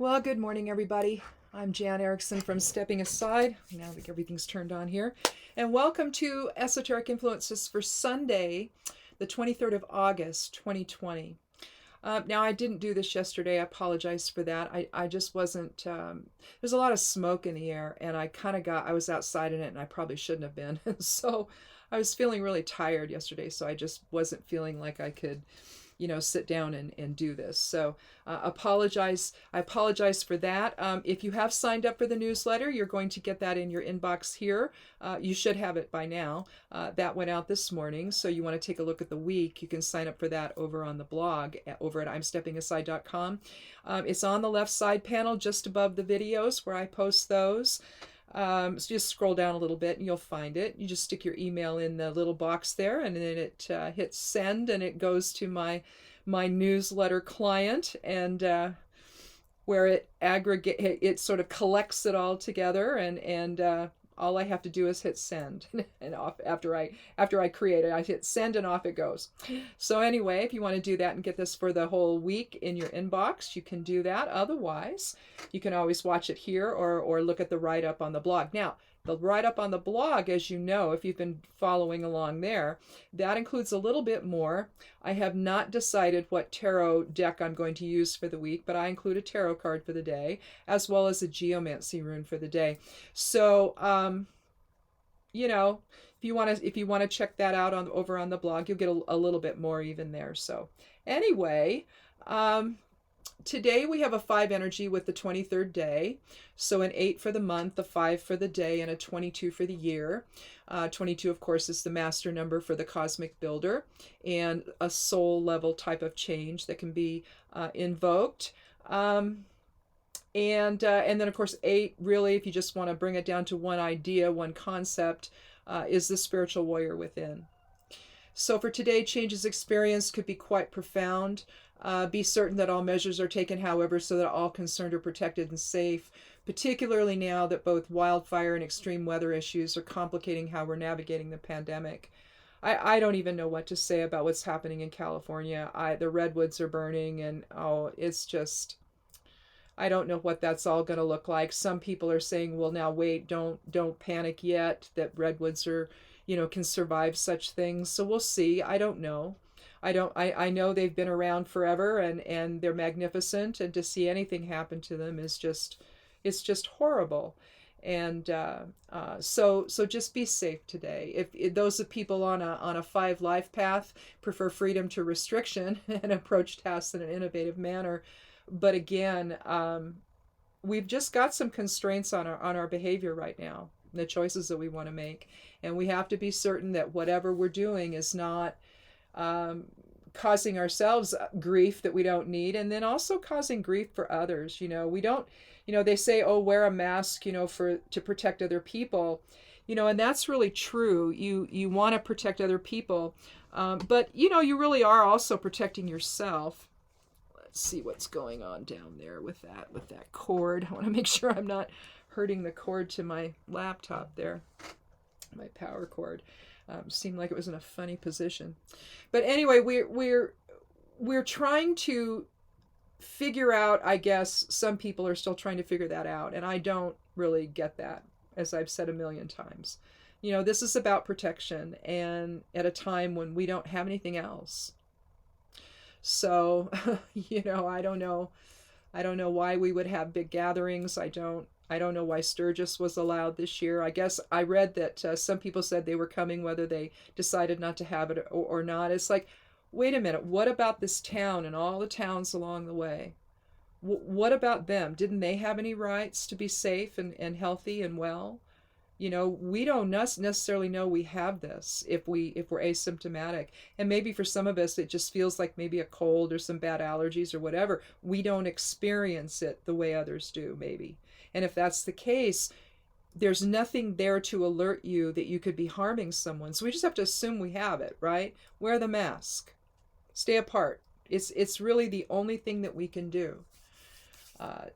Well, good morning, everybody. I'm Jan Erickson from Stepping Aside. Now that everything's turned on here. And welcome to Esoteric Influences for Sunday, the 23rd of August, 2020. Now, I didn't do this yesterday. I apologize for that. I just wasn't, there's a lot of smoke in the air, and I was outside in it, and I probably shouldn't have been. So I was feeling really tired yesterday, so I just wasn't feeling like I could sit down and do this. So I apologize for that. If you have signed up for the newsletter, you're going to get that in your inbox here. You should have it by now. That went out this morning. So you want to take a look at the week. You can sign up for that over on the blog over at imsteppingaside.com. It's on the left side panel just above the videos where I post those. So just scroll down a little bit and you'll find it. You just stick your email in the little box there, and then it hits send, and it goes to my newsletter client, and where it sort of collects it all together, and all I have to do is hit send, and off after I create it, I hit send and off it goes. So anyway, if you want to do that and get this for the whole week in your inbox, you can do that. Otherwise, you can always watch it here or look at the write-up on the blog. Now, the write-up on the blog, as you know, if you've been following along there, that includes a little bit more. I have not decided what tarot deck I'm going to use for the week, but I include a tarot card for the day, as well as a geomancy rune for the day. So, if you want to check that out over on the blog, you'll get a little bit more even there. So, anyway, today we have a 5 energy with the 23rd day. So an 8 for the month, a 5 for the day, and a 22 for the year. 22, of course, is the master number for the cosmic builder and a soul level type of change that can be invoked. And then, of course, 8, really, if you just want to bring it down to one idea, one concept, is the spiritual warrior within. So for today, changes experienced could be quite profound. Be certain that all measures are taken, however, so that all concerned are protected and safe, particularly now that both wildfire and extreme weather issues are complicating how we're navigating the pandemic. I don't even know what to say about what's happening in California. The redwoods are burning, and it's just, I don't know what that's all going to look like. Some people are saying, well, now wait, don't panic yet, that redwoods are, can survive such things. So we'll see. I don't know. I know they've been around forever, and they're magnificent, and to see anything happen to them is it's just horrible. And so just be safe today. If those of people on a 5 life path prefer freedom to restriction and approach tasks in an innovative manner, but again, we've just got some constraints on our behavior right now, the choices that we want to make, and we have to be certain that whatever we're doing is not causing ourselves grief that we don't need, and then also causing grief for others. We don't, they say, oh, wear a mask, to protect other people, and that's really true. You want to protect other people, but you really are also protecting yourself. Let's see what's going on down there with that cord. I want to make sure I'm not hurting the cord to my laptop there, my power cord. Seemed like it was in a funny position. But anyway, we're trying to figure out, I guess some people are still trying to figure that out, and I don't really get that, as I've said a million times. This is about protection, and at a time when we don't have anything else. So, I don't know why we would have big gatherings. I don't know why Sturgis was allowed this year. I guess I read that some people said they were coming whether they decided not to have it or not. It's like, wait a minute, what about this town and all the towns along the way? What about them? Didn't they have any rights to be safe and healthy and well? We don't necessarily know we have this if we're asymptomatic. And maybe for some of us, it just feels like maybe a cold or some bad allergies or whatever. We don't experience it the way others do, maybe. And if that's the case, there's nothing there to alert you that you could be harming someone. So we just have to assume we have it, right? Wear the mask. Stay apart. It's really the only thing that we can do.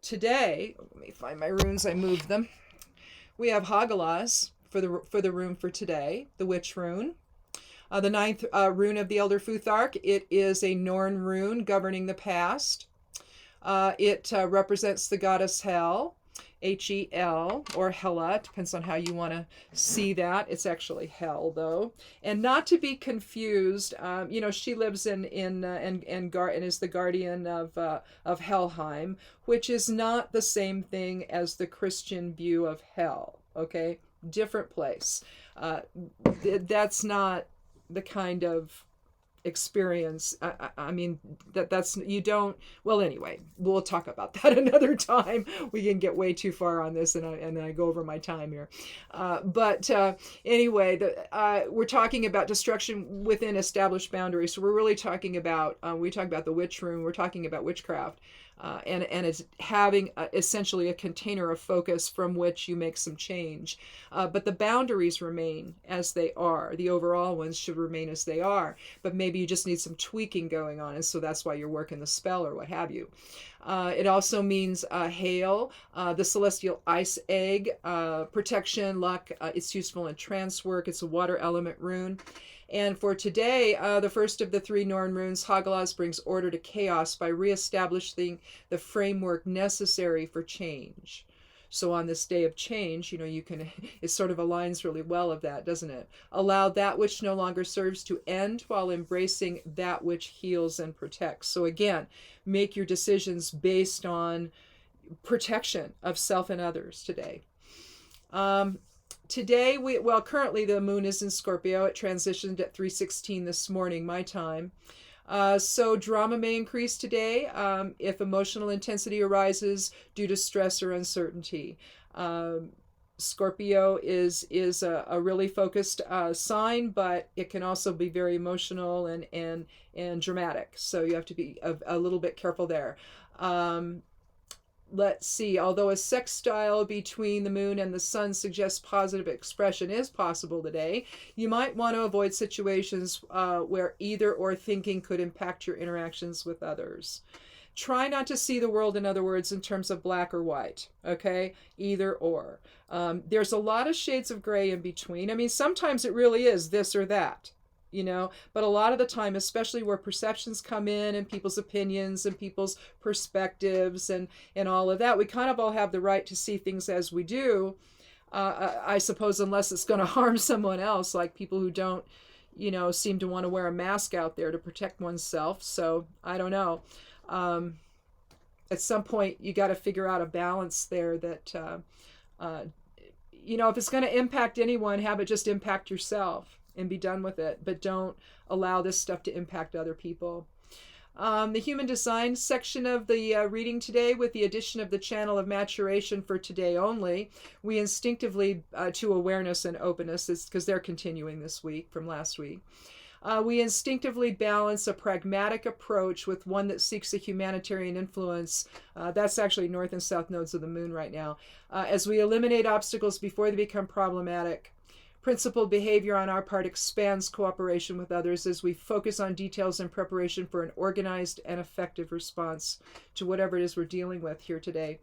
Today, let me find my runes. I moved them. We have Hagalaz for the rune for today, the Witch rune. The 9th rune of the Elder Futhark. It is a Norn rune governing the past. It represents the goddess Hel, Hel, or Hela, depends on how you want to see that. It's actually Hel, though, and not to be confused. She lives and is the guardian of Helheim, which is not the same thing as the Christian view of hell. Okay, different place. That's not the kind of experience. I mean, that's you don't. Well, anyway, we'll talk about that another time. We can get way too far on this, and I go over my time here. But anyway, we're talking about destruction within established boundaries. So we're really talking about we talk about the witch room. We're talking about witchcraft. And it's having essentially a container of focus from which you make some change. But the boundaries remain as they are. The overall ones should remain as they are. But maybe you just need some tweaking going on. And so that's why you're working the spell or what have you. It also means hail, the celestial ice egg, protection, luck. It's useful in trance work. It's a water element rune. And for today, the first of the 3 Norn runes, Hagalaz, brings order to chaos by reestablishing the framework necessary for change. So on this day of change, you can, it sort of aligns really well of that, doesn't it? Allow that which no longer serves to end while embracing that which heals and protects. So again, make your decisions based on protection of self and others today. Today, currently the moon is in Scorpio. It transitioned at 3:16 this morning, my time. So drama may increase today if emotional intensity arises due to stress or uncertainty. Scorpio is a really focused sign, but it can also be very emotional and dramatic. So you have to be a little bit careful there. Let's see, although a sextile between the moon and the sun suggests positive expression is possible today, you might want to avoid situations where either or thinking could impact your interactions with others. Try not to see the world, in other words, in terms of black or white, okay? Either or. There's a lot of shades of gray in between. I mean, sometimes it really is this or that. But a lot of the time, especially where perceptions come in and people's opinions and people's perspectives and all of that, we kind of all have the right to see things as we do, I suppose, unless it's going to harm someone else, like people who don't, seem to want to wear a mask out there to protect oneself. So I don't know. At some point, you got to figure out a balance there that, if it's going to impact anyone, have it just impact yourself and be done with it, but don't allow this stuff to impact other people. The human design section of the reading today, with the addition of the channel of maturation for today only, we instinctively, to awareness and openness, because they're continuing this week from last week, we instinctively balance a pragmatic approach with one that seeks a humanitarian influence. That's actually north and south nodes of the moon right now. As we eliminate obstacles before they become problematic, principled behavior on our part expands cooperation with others as we focus on details in preparation for an organized and effective response to whatever it is we're dealing with here today.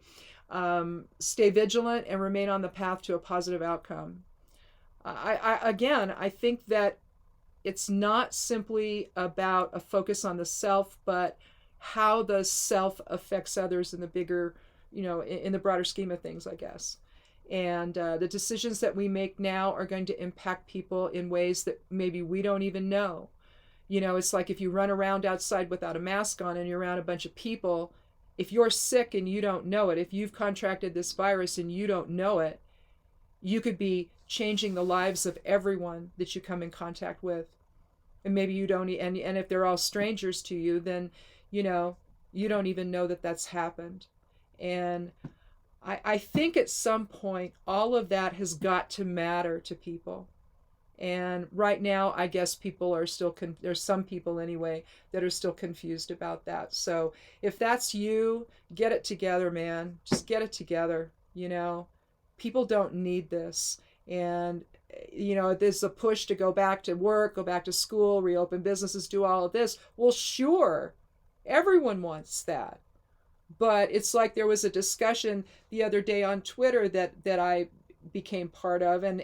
Stay vigilant and remain on the path to a positive outcome. I think that it's not simply about a focus on the self, but how the self affects others in the bigger, in the broader scheme of things, I guess. And the decisions that we make now are going to impact people in ways that maybe we don't even know. It's like if you run around outside without a mask on and you're around a bunch of people, if you're sick and you don't know it, if you've contracted this virus and you don't know it, you could be changing the lives of everyone that you come in contact with. And maybe you don't, and if they're all strangers to you, then, you don't even know that that's happened. And I think at some point, all of that has got to matter to people. And right now, I guess people are still, there's some people anyway, that are still confused about that. So if that's you, get it together, man. Just get it together, People don't need this. And, there's a push to go back to work, go back to school, reopen businesses, do all of this. Well, sure, everyone wants that. But it's like there was a discussion the other day on Twitter that I became part of, and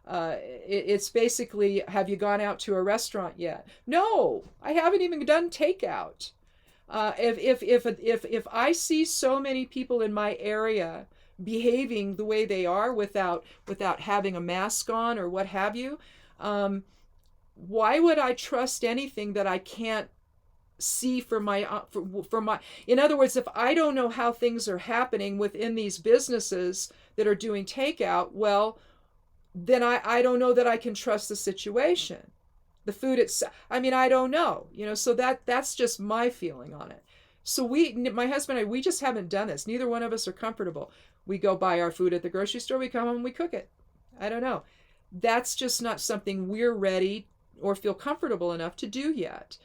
it's basically, have you gone out to a restaurant yet? No, I haven't even done takeout. If I see so many people in my area behaving the way they are without having a mask on or what have you, why would I trust anything that I can't see for my in other words, if I don't know how things are happening within these businesses that are doing takeout, well, then I don't know that I can trust the situation. The food itself, I mean, I don't know, so that's just my feeling on it. So my husband and I, we just haven't done this. Neither one of us are comfortable. We go buy our food at the grocery store, we come home and we cook it. I don't know. That's just not something we're ready or feel comfortable enough to do yet.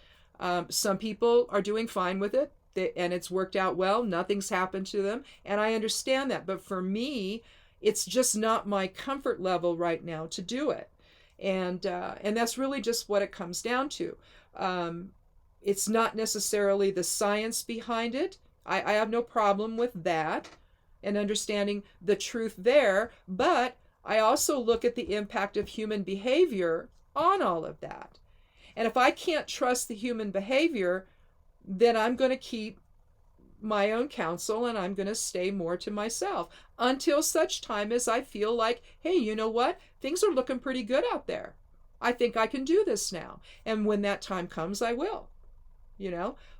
Some people are doing fine with it, and it's worked out well. Nothing's happened to them, and I understand that. But for me, it's just not my comfort level right now to do it, and that's really just what it comes down to. It's not necessarily the science behind it. I have no problem with that and understanding the truth there, but I also look at the impact of human behavior on all of that. And if I can't trust the human behavior, then I'm going to keep my own counsel and I'm going to stay more to myself until such time as I feel like, hey, you know what? Things are looking pretty good out there. I think I can do this now. And when that time comes, I will,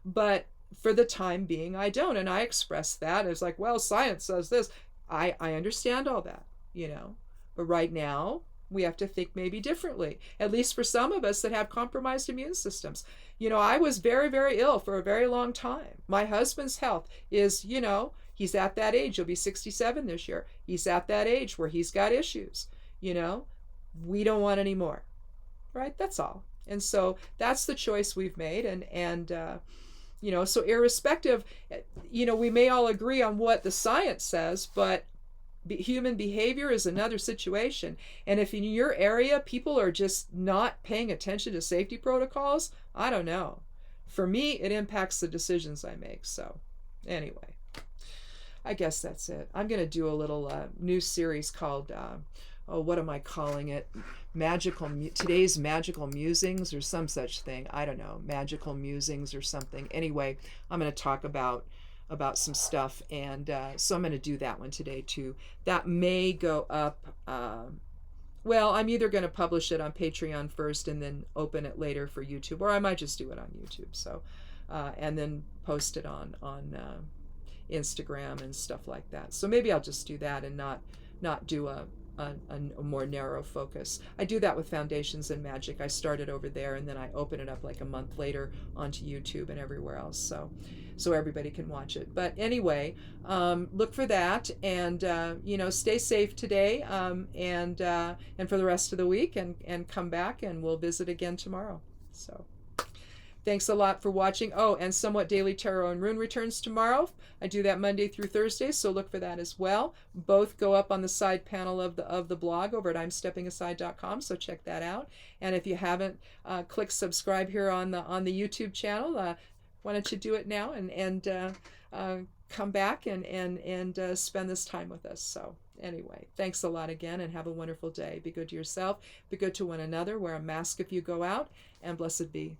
But for the time being, I don't. And I express that as like, well, science says this. I understand all that, But right now, we have to think maybe differently, at least for some of us that have compromised immune systems. I was very, very ill for a very long time. My husband's health is, he's at that age. He'll be 67 this year. He's at that age where he's got issues. We don't want any more, right? That's all. And so that's the choice we've made. And so irrespective, we may all agree on what the science says, but human behavior is another situation. And if in your area people are just not paying attention to safety protocols, I don't know. For me, it impacts the decisions I make. So anyway, I guess that's it. I'm going to do a little new series called, what am I calling it? Today's Magical Musings or some such thing. I don't know. Magical Musings or something. Anyway, I'm going to talk about some stuff, and so I'm going to do that one today too. That may go up, well, I'm either going to publish it on Patreon first and then open it later for YouTube, or I might just do it on YouTube, so and then post it on Instagram and stuff like that. So maybe I'll just do that and not do a more narrow focus. I do that with Foundations and Magic. I started over there and then I open it up like a month later onto YouTube and everywhere else, so everybody can watch it. But anyway, look for that, and stay safe today, and for the rest of the week, and come back and we'll visit again tomorrow. So thanks a lot for watching. Oh, and Somewhat Daily Tarot and Rune returns tomorrow. I do that Monday through Thursday, so look for that as well. Both go up on the side panel of the blog over at imsteppingaside.com, so check that out. And if you haven't clicked subscribe here on the YouTube channel, why don't you do it now and come back and spend this time with us. So anyway, thanks a lot again, and have a wonderful day. Be good to yourself, be good to one another, wear a mask if you go out, and blessed be.